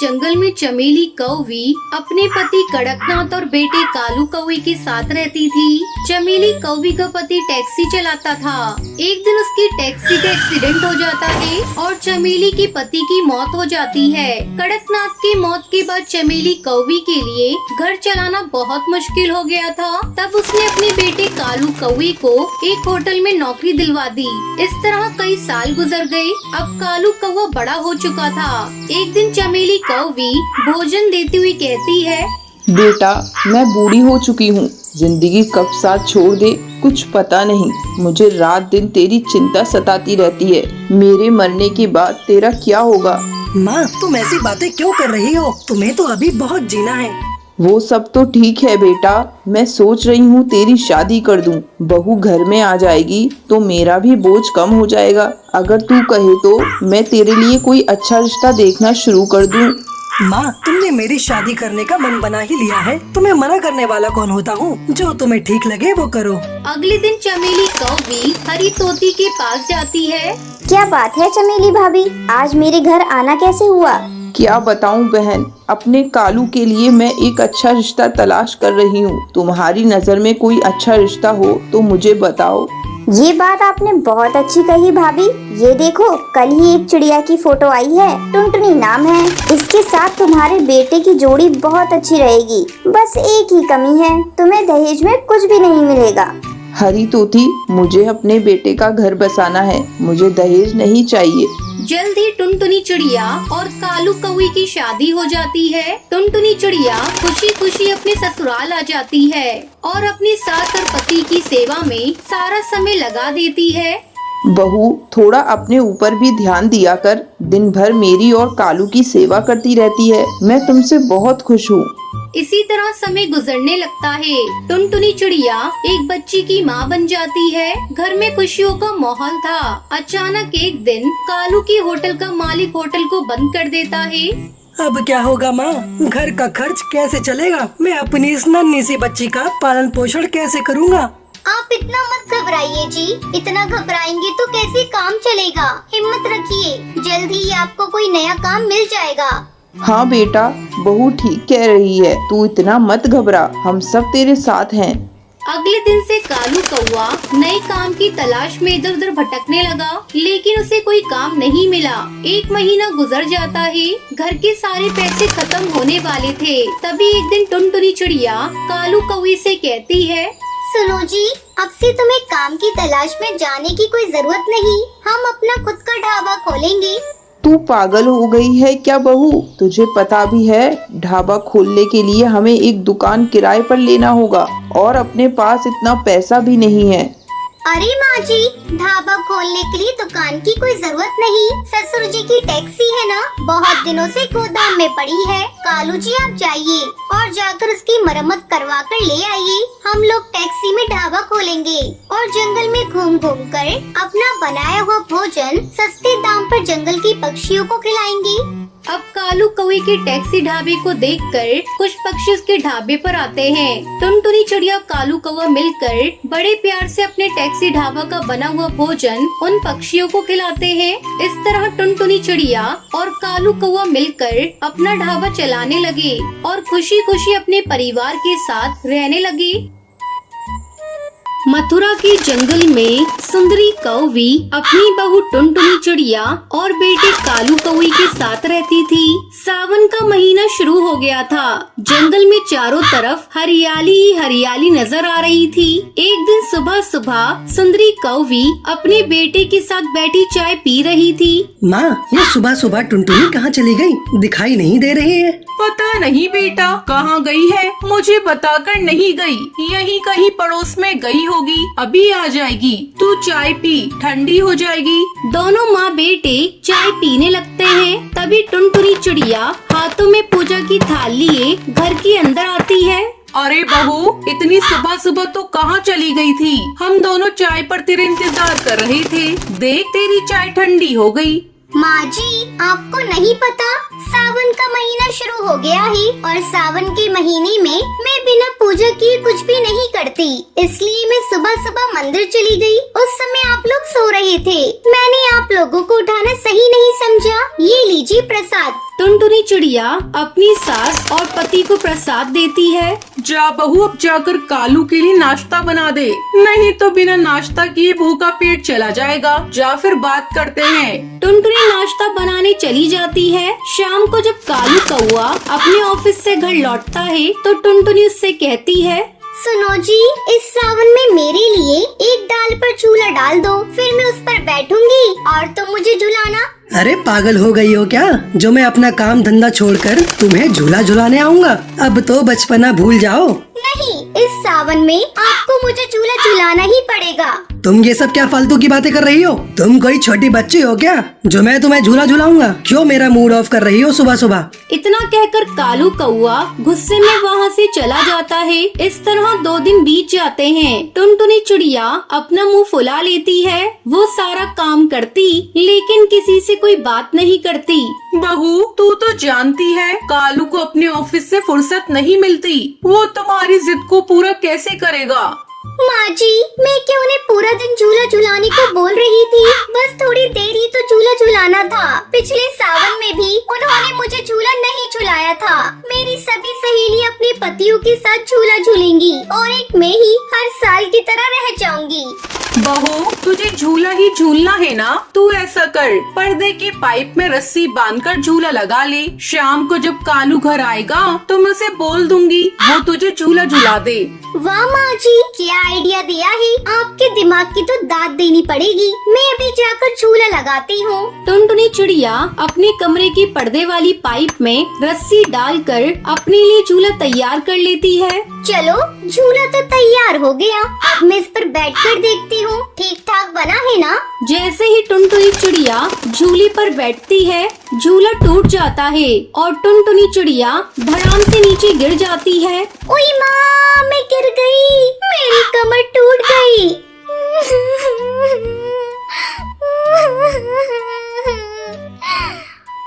जंगल में चमेली कौवी अपने पति कड़कनाथ और बेटे कालू कौवे के साथ रहती थी। चमेली कौवी का पति टैक्सी चलाता था। एक दिन उसकी टैक्सी का एक्सीडेंट हो जाता है और चमेली के पति की मौत हो जाती है। कड़कनाथ की मौत के बाद चमेली कौवी के लिए घर चलाना बहुत मुश्किल हो गया था। तब उसने अपने बेटे कालू कौवे को एक होटल में नौकरी दिलवा दी। इस तरह कई साल गुजर गए। अब कालू कौवा बड़ा हो चुका था। एक दिन चमेली कौवी भोजन देती हुई कहती है, बेटा, मैं बूढ़ी हो चुकी हूँ। जिंदगी कब साथ छोड़ दे कुछ पता नहीं। मुझे रात दिन तेरी चिंता सताती रहती है। मेरे मरने के बाद तेरा क्या होगा? माँ, तुम ऐसी बातें क्यों कर रही हो? तुम्हें तो अभी बहुत जीना है। वो सब तो ठीक है बेटा, मैं सोच रही हूँ तेरी शादी कर दूँ। बहू घर में आ जाएगी तो मेरा भी बोझ कम हो जाएगा। अगर तू कहे तो मैं तेरे लिए कोई अच्छा रिश्ता देखना शुरू कर दूँ। माँ, तुमने मेरी शादी करने का मन बना ही लिया है। तुम्हें मना करने वाला कौन होता हूँ? जो तुम्हें ठीक लगे वो करो। अगले दिन चमेली कौवी हरी तोती के पास जाती है। क्या बात है चमेली भाभी, आज मेरे घर आना कैसे हुआ? क्या बताऊं बहन, अपने कालू के लिए मैं एक अच्छा रिश्ता तलाश कर रही हूँ। तुम्हारी नज़र में कोई अच्छा रिश्ता हो तो मुझे बताओ। ये बात आपने बहुत अच्छी कही भाभी। ये देखो, कल ही एक चिड़िया की फोटो आई है, टुनटुनी नाम है। इसके साथ तुम्हारे बेटे की जोड़ी बहुत अच्छी रहेगी। बस एक ही कमी है, तुम्हें दहेज में कुछ भी नहीं मिलेगा। हरी तोती, मुझे अपने बेटे का घर बसाना है। मुझे दहेज नहीं चाहिए। जल्द ही टुनटुनी चिड़िया और कालू कौवे की शादी हो जाती है। टुनटुनी चिड़िया खुशी खुशी अपने ससुराल आ जाती है और अपनी सास और पति की सेवा में सारा समय लगा देती है। बहू, थोड़ा अपने ऊपर भी ध्यान दिया कर। दिन भर मेरी और कालू की सेवा करती रहती है। मैं तुमसे बहुत खुश हूँ। इसी तरह समय गुजरने लगता है। टुनटुनी चिड़िया एक बच्ची की माँ बन जाती है। घर में खुशियों का माहौल था। अचानक एक दिन कालू की होटल का मालिक होटल को बंद कर देता है। अब क्या होगा माँ? घर का खर्च कैसे चलेगा? मैं अपनी इस नन्ही सी बच्ची का पालन पोषण कैसे करूँगा? आप इतना मत घबराइए जी। इतना घबराएंगे तो कैसे काम चलेगा? हिम्मत रखिए, जल्द ही आपको कोई नया काम मिल जाएगा। हाँ बेटा, बहू ठीक कह रही है। तू इतना मत घबरा, हम सब तेरे साथ हैं। अगले दिन से कालू कौवा नए काम की तलाश में इधर उधर भटकने लगा, लेकिन उसे कोई काम नहीं मिला। एक महीना गुजर जाता है। घर के सारे पैसे खत्म होने वाले थे। तभी एक दिन टुनटुनी चिड़िया कालू कौवे से कहती है, सुनो जी, अब से तुम्हें काम की तलाश में जाने की कोई जरूरत नहीं। हम अपना खुद का ढाबा खोलेंगे। तू पागल हो गई है क्या बहू? तुझे पता भी है ढाबा खोलने के लिए हमें एक दुकान किराए पर लेना होगा और अपने पास इतना पैसा भी नहीं है। अरे माँ जी, ढाबा खोलने के लिए दुकान की कोई जरूरत नहीं। ससुर जी की टैक्सी है ना, बहुत दिनों से गोदाम में पड़ी है। कालू जी आप जाइए और जाकर उसकी मरम्मत करवा कर ले आइए। हम लोग टैक्सी में ढाबा खोलेंगे और जंगल में घूम घूम कर अपना बनाया हुआ भोजन सस्ते दाम पर जंगल की पक्षियों को खिलाएंगे। अब कालू कौवे के टैक्सी ढाबे को देखकर कुछ पक्षी उसके ढाबे पर आते हैं। टुनटुनी चिड़िया कालू कौवा मिलकर बड़े प्यार से अपने टैक्सी ढाबा का बना हुआ भोजन उन पक्षियों को खिलाते हैं। इस तरह टुनटुनी चिड़िया और कालू कौवा मिलकर अपना ढाबा चलाने लगे और खुशी खुशी अपने परिवार के साथ रहने लगे। मथुरा के जंगल में सुंदरी कौवी अपनी बहू टुनटुनी चिड़िया और बेटे कालू कौवे के साथ रहती थी। सावन का महीना शुरू हो गया था। जंगल में चारों तरफ हरियाली ही हरियाली नजर आ रही थी। एक दिन सुबह सुबह सुंदरी कौवी अपने बेटे के साथ बैठी चाय पी रही थी। माँ, ये सुबह सुबह टुनटुनी कहाँ चली गई? दिखाई नहीं दे रही है। पता नहीं बेटा कहाँ गई है, मुझे बताकर नहीं गई। यहीं कहीं पड़ोस में गई होगी, अभी आ जाएगी। तू चाय पी, ठंडी हो जाएगी। दोनों माँ बेटे चाय पीने लगते हैं। तभी टुनटुनी चिड़िया हाथों में पूजा की थाल लिए घर के अंदर आती है। अरे बहू, इतनी सुबह सुबह तो कहाँ चली गई थी? हम दोनों चाय पर तेरे इंतजार कर रहे थे। देख तेरी चाय ठंडी हो गई। माँ जी, आपको नहीं पता, सावन का महीना शुरू हो गया है और सावन के महीने में मैं बिना पूजा किए कुछ भी नहीं कर पड़ती, इसलिए मैं सुबह सुबह मंदिर चली गई। उस समय आप लोग सो रहे थे, मैंने आप लोगों को उठाना सही नहीं समझा। ये लीजिए प्रसाद। टुनटुनी चिड़िया अपनी सास और पति को प्रसाद देती है। जा बहू, अब जाकर कालू के लिए नाश्ता बना दे, नहीं तो बिना नाश्ता किए भूखा पेट चला जाएगा। जा फिर बात करते हैं। टुनटुनी नाश्ता बनाने चली जाती है। शाम को जब कालू कौआ अपने ऑफिस से घर लौटता है तो टुनटुनी उससे कहती है, सुनो जी, इस सावन में मेरे लिए एक डाल पर झूला डाल दो, फिर मैं उस पर बैठूंगी और तुम मुझे झुलाना। अरे पागल हो गई हो क्या, जो मैं अपना काम धंधा छोड़कर तुम्हें झूला झुलाने आऊंगा? अब तो बचपना भूल जाओ। नहीं, इस सावन में आपको मुझे झूला झुलाना ही पड़ेगा। तुम ये सब क्या फालतू की बातें कर रही हो? तुम कोई छोटी बच्ची हो क्या जो मैं तुम्हें झूला झुलाऊंगा? क्यों मेरा मूड ऑफ कर रही हो सुबह सुबह? इतना कहकर कालू कौआ गुस्से में वहाँ से चला जाता है। इस तरह 2 दिन बीत जाते हैं। टुनटुनी चिड़िया अपना मुंह फुला लेती है। वो सारा काम करती लेकिन किसी से कोई बात नहीं करती। बहू, तू तो जानती है कालू को अपने ऑफिस से फुर्सत नहीं मिलती, वो तुम्हारी जिद को पूरा कैसे करेगा? माँ जी, मैं क्यों उन्हें पूरा दिन झूला झुलाने को बोल रही थी? बस थोड़ी देर ही तो झूला झुलाना था। पिछले सावन में भी उन्होंने मुझे झूला नहीं झुलाया था। मेरी सभी सहेली अपने पतियों के साथ झूला झूलेंगी और एक मैं ही हर साल की तरह रह जाऊंगी। बहू, तुझे झूला ही झूलना है ना? तू ऐसा कर, पर्दे के पाइप में रस्सी बांधकर झूला लगा ले। शाम को जब कालू घर आएगा तो मैं उसे बोल दूंगी वो तुझे झूला झुला दे। वाह माँ जी, क्या आइडिया दिया है। आपके दिमाग की तो दाद देनी पड़ेगी। मैं अभी जाकर झूला लगाती हूँ। टुनटुनी चिड़िया अपने कमरे की पर्दे वाली पाइप में रस्सी डालकर अपने लिए झूला तैयार कर लेती है। चलो, झूला तो तैयार हो गया। अब मैं इस पर बैठकर देखती हूँ ठीक ठाक बना है ना। जैसे ही टुनटुनी चिड़िया झूले पर बैठती है, झूला टूट जाता है और टुनटुनी चिड़िया धड़ाम से नीचे गिर जाती है। ओए माँ, मैं गिर गई, मेरी कमर टूट गई।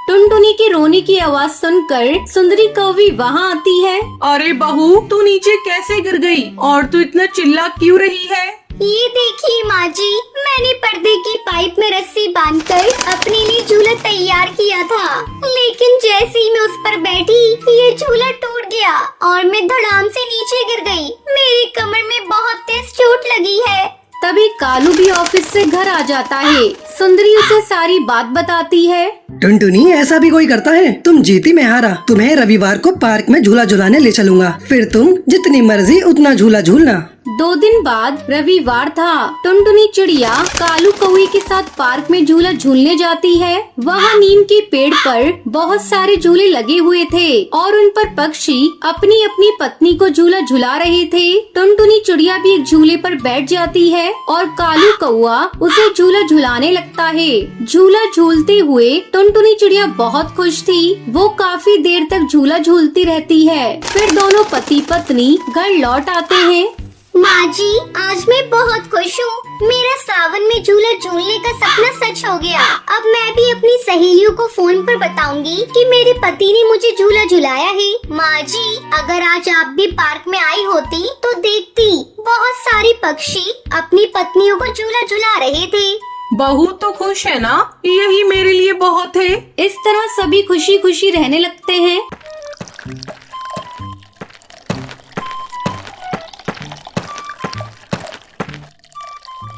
टुनटुनी के रोने की आवाज सुनकर सुंदरी कौवी वहाँ आती है। अरे बहू, तू नीचे कैसे गिर गई और तू इतना चिल्ला क्यों रही है? ये देखिए माँ जी, मैंने पर्दे की पाइप में रस्सी बांधकर अपने लिए झूला तैयार किया था, लेकिन जैसे ही मैं उस पर बैठी ये झूला टूट गया और मैं धड़ाम से नीचे गिर गई। मेरी कमर में बहुत तेज चोट लगी है। तभी कालू भी ऑफिस से घर आ जाता है। सुंदरी उसे सारी बात बताती है। टुनटुनी, ऐसा भी कोई करता है? तुम जीती मैं हारा। तुम्हें रविवार को पार्क में झूला झुलाने ले चलूंगा, फिर तुम जितनी मर्जी उतना झूला झूलना। 2 दिन बाद रविवार था। टुनटुनी चिड़िया कालू कौवे के साथ पार्क में झूला झूलने जाती है। वहाँ नीम के पेड़ पर बहुत सारे झूले लगे हुए थे और उन पर पक्षी अपनी अपनी पत्नी को झूला झुला रहे थे। टुनटुनी चिड़िया भी एक झूले पर बैठ जाती है और कालू कौवा उसे झूला झुलाने लगता है। झूला झूलते हुए टुनटुनी चिड़िया बहुत खुश थी। वो काफी देर तक झूला झूलती रहती है। फिर दोनों पति पत्नी घर लौट आते हैं। माँ जी, आज मैं बहुत खुश हूँ। मेरा सावन में झूला झूलने का सपना सच हो गया। अब मैं भी अपनी सहेलियों को फोन पर बताऊंगी कि मेरे पति ने मुझे झूला झुलाया है। माँ जी, अगर आज आप भी पार्क में आई होती तो देखती बहुत सारे पक्षी अपनी पत्नियों को झूला झुला रहे थे। बहू तो खुश है ना? यही मेरे लिए बहुत है। इस तरह सभी खुशी खुशी रहने लगते हैं।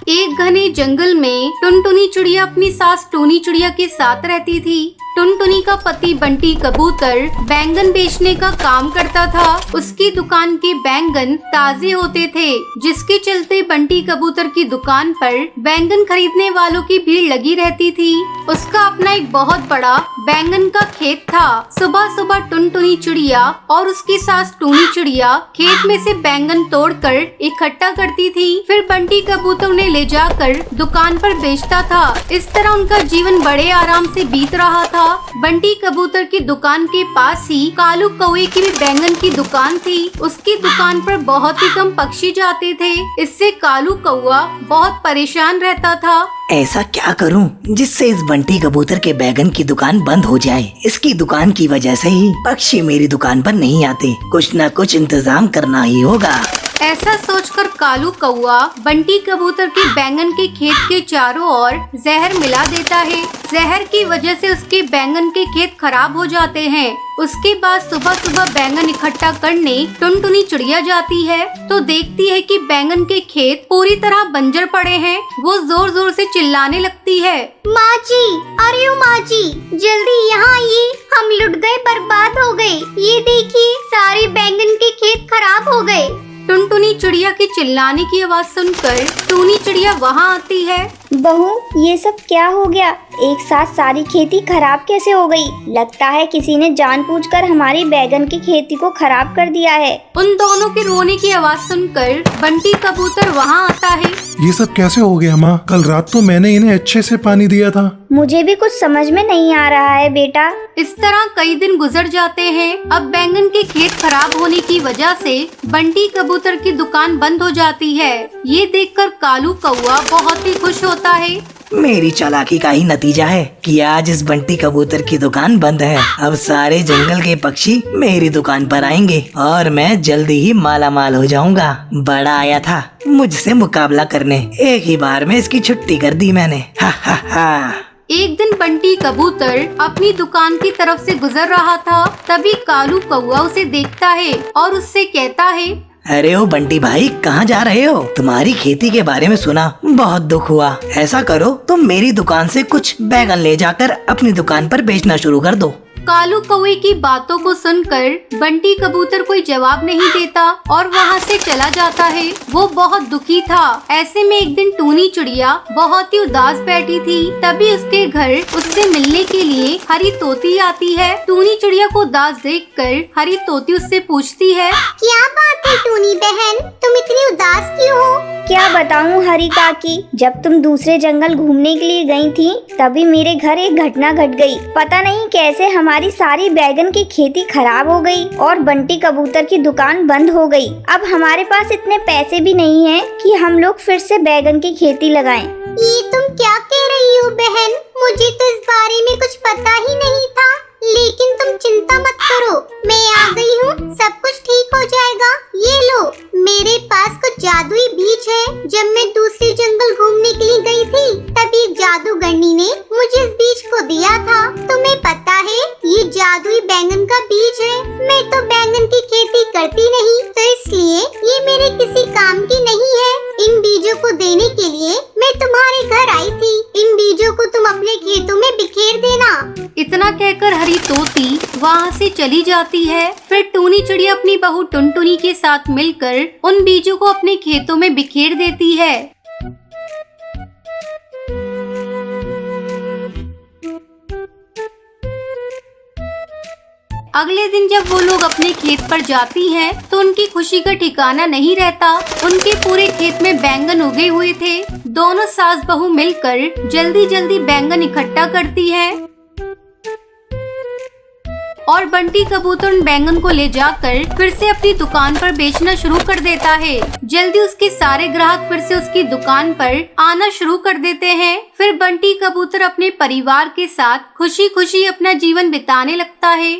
एक घने जंगल में टुनटुनी चिड़िया अपनी सास टूनी चिड़िया के साथ रहती थी। टुनटुनी का पति बंटी कबूतर बैंगन बेचने का काम करता था। उसकी दुकान के बैंगन ताजे होते थे, जिसके चलते बंटी कबूतर की दुकान पर बैंगन खरीदने वालों की भीड़ लगी रहती थी। उसका अपना एक बहुत बड़ा बैंगन का खेत था। सुबह सुबह टुनटुनी चिड़िया और उसकी सास टूनी चिड़िया खेत में से बैंगन तोड़कर इकट्ठा करती थी, फिर बंटी कबूतर ने ले जाकर दुकान पर बेचता था। इस तरह उनका जीवन बड़े आराम से बीत रहा था। बंटी कबूतर की दुकान के पास ही कालू कौवे की भी बैंगन की दुकान थी। उसकी दुकान पर बहुत ही कम पक्षी जाते थे। इससे कालू कौवा बहुत परेशान रहता था। ऐसा क्या करूं जिससे इस बंटी कबूतर के बैंगन की दुकान बंद हो जाए? इसकी दुकान की वजह से ही पक्षी मेरी दुकान पर नहीं आते। कुछ न कुछ इंतजाम करना ही होगा। ऐसा सोचकर कालू कौआ बंटी कबूतर के बैंगन के खेत के चारों ओर जहर मिला देता है। जहर की वजह से उसके बैंगन के खेत खराब हो जाते हैं। उसके बाद सुबह सुबह बैंगन इकट्ठा करने टुनटुनी चिड़िया जाती है तो देखती है कि बैंगन के खेत पूरी तरह बंजर पड़े हैं। वो जोर जोर से चिल्लाने लगती है, माँ जी, अरे ओ माँ जी, जल्दी यहाँ आइए, हम लुट गए, बर्बाद हो गए। ये देखिए, सारे बैंगन के खेत खराब हो गए। टुनटुनी चिड़िया के चिल्लाने की आवाज सुनकर टूनी चिड़िया वहाँ आती है। बहू, ये सब क्या हो गया? एक साथ सारी खेती खराब कैसे हो गई? लगता है किसी ने जानबूझकर हमारी बैगन की खेती को खराब कर दिया है। उन दोनों के रोने की आवाज सुनकर बंटी कबूतर वहाँ आता है। ये सब कैसे हो गया माँ? कल रात तो मैंने इन्हें अच्छे से पानी दिया था। मुझे भी कुछ समझ में नहीं आ रहा है बेटा। इस तरह कई दिन गुजर जाते हैं। अब बैंगन के खेत खराब होने की वजह से बंटी कबूतर की दुकान बंद हो जाती है। ये देखकर कालू कौआ बहुत ही खुश होता है। मेरी चालाकी का ही नतीजा है कि आज इस बंटी कबूतर की दुकान बंद है। अब सारे जंगल के पक्षी मेरी दुकान पर आएंगे और मैं जल्दी ही माला माल हो जाऊंगा। बड़ा आया था मुझसे मुकाबला करने, एक ही बार में इसकी छुट्टी कर दी मैंने। हा हा हा। एक दिन बंटी कबूतर अपनी दुकान की तरफ से गुजर रहा था। तभी कालू कौआ उसे देखता है और उससे कहता है, अरे ओ बंटी भाई, कहाँ जा रहे हो? तुम्हारी खेती के बारे में सुना, बहुत दुख हुआ। ऐसा करो, तुम मेरी दुकान से कुछ बैगन ले जाकर अपनी दुकान पर बेचना शुरू कर दो। कालू कौवे की बातों को सुनकर बंटी कबूतर कोई जवाब नहीं देता और वहाँ से चला जाता है। वो बहुत दुखी था। ऐसे में एक दिन टूनी चिड़िया बहुत ही उदास बैठी थी। तभी उसके घर उससे मिलने के लिए हरी तोती आती है। टूनी चिड़िया को उदास देखकर हरी तोती उससे पूछती है, क्या बात है टूनी बहन, तुम इतनी उदास क्यों हो? क्या बताऊं हरी काकी, जब तुम दूसरे जंगल घूमने के लिए गई थी तभी मेरे घर एक घटना घट गई। पता नहीं कैसे हमारी सारी बैगन की खेती खराब हो गई और बंटी कबूतर की दुकान बंद हो गई। अब हमारे पास इतने पैसे भी नहीं हैं कि हम लोग फिर से बैगन की खेती लगाएं। ये तुम क्या कह रही हो बहन? मुझे तो इस बारे में कुछ पता ही नहीं था। लेकिन तुम चिंता मत करो, मैं आ गई हूँ, सब कुछ ठीक हो जाएगा। ये लो, मेरे पास कुछ जादुई बीज है। जब मैं दूसरे जंगल घूमने के लिए गई थी तभी एक जादूगरनी ने मुझे इस बीज को दिया था। तुम्हें पता है, ये जादुई बैंगन का बीज है। मैं तो बैंगन की खेती करती नहीं, तो इसलिए ये मेरे किसी काम की नहीं है। इन बीजों को देने के लिए मैं तुम्हारे घर आई थी। इन बीजों को तुम अपने खेतों में बिखेर देना। इतना कहकर हरी तोती वहाँ से चली जाती है। फिर टूनी चिड़िया अपनी बहू टुनटुनी के साथ मिलकर उन बीजों को अपने खेतों में बिखेर देती है। अगले दिन जब वो लोग अपने खेत पर जाती हैं, तो उनकी खुशी का ठिकाना नहीं रहता। उनके पूरे खेत में बैंगन उगे हुए थे। दोनों सास बहू मिलकर जल्दी जल्दी बैंगन इकट्ठा करती है और बंटी कबूतर उन बैंगन को ले जाकर फिर से अपनी दुकान पर बेचना शुरू कर देता है। जल्दी उसके सारे ग्राहक फिर से उसकी दुकान पर आना शुरू कर देते हैं। फिर बंटी कबूतर अपने परिवार के साथ खुशी खुशी अपना जीवन बिताने लगता है।